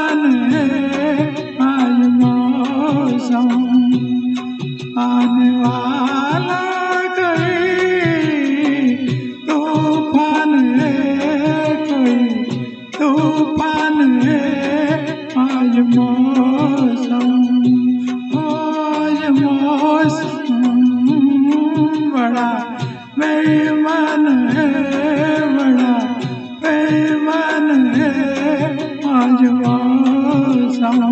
बेईमान है आज मौसम, आने वाला कोई तूफान है, कोई तूफान है आज मौसम, आज मौसम बड़ा बेईमान है, बड़ा बेईमान है आज मौसम।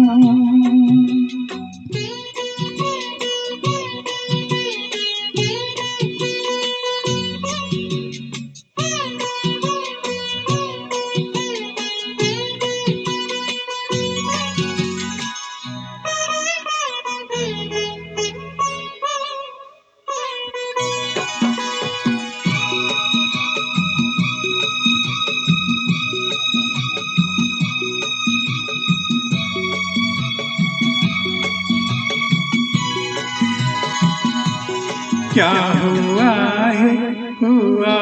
क्या हुआ है हुआ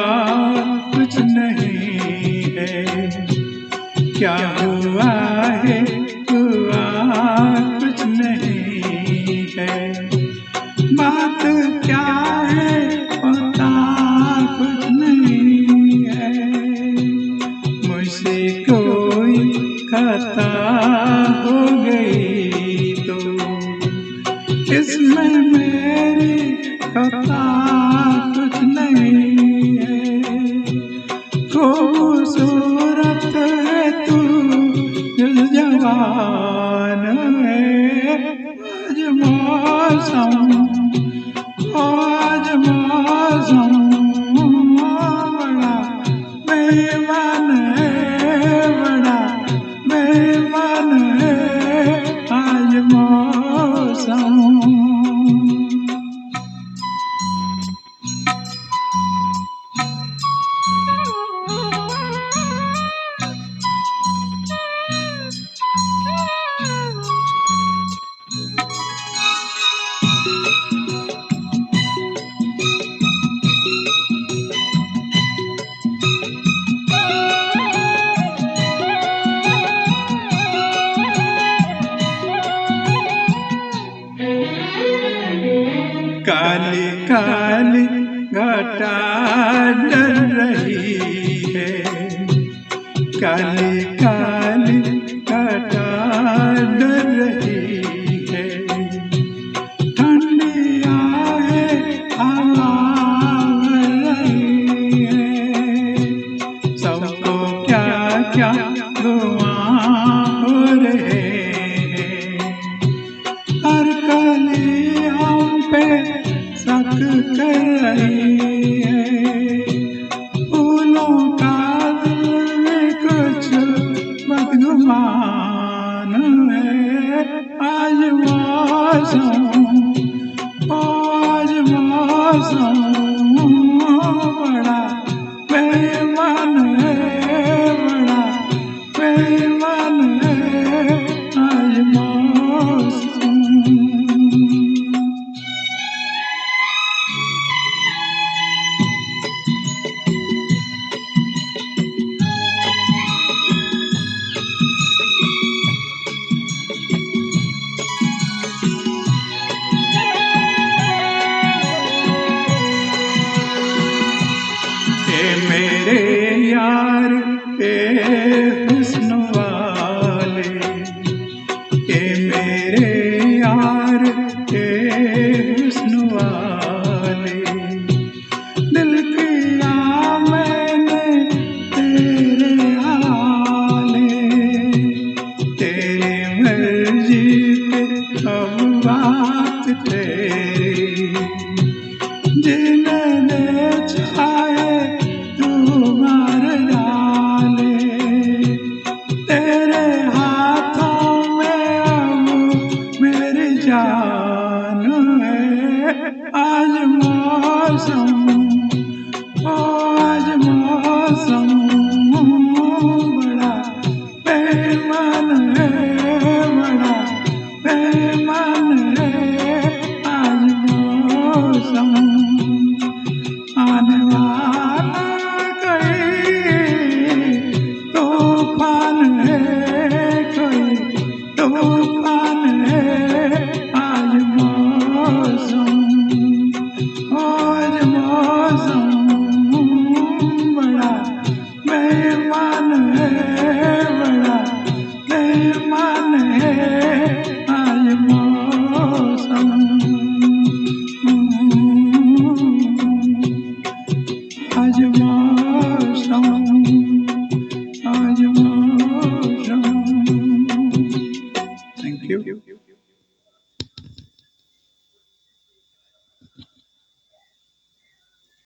कुछ नहीं है, क्या हुआ है हुआ कुछ नहीं है, बात क्या है पता कुछ नहीं है, मुझसे कोई खता हो गई तो इसमें मेरी खता कुछ नहीं है, खूबसूरत है तू दिल जवान है आज मौसम, आज मौसम बड़ा बेईमान है, बड़ा बेईमान है आज मौसम। काली काली घटा डर रही है, काली काली घटा डर रही है, ठंडी आए हवा बह रही है, सबको क्या क्या धुआं हो रहे हैं, हर कली हम पे शक कर रही है, फूलों का दिल में कुछ बदगुमान है आज मौसम, आज मौसम बड़ा बेईमान है, बड़ा बेईमान है आज मौसम। मेरे यार हुस्न वाले, मेरे यार हुस्न वाले, दिल किया मैंने तेरे हाले, तेरी मर्जी पे अब बात तेरी, जिन्हें दे चाहे मार डाले, तेरे हाथों में अब मेरी जान है आज मौसम, आज मौसम बड़ा बेईमान है, बड़ा बेईमान जाने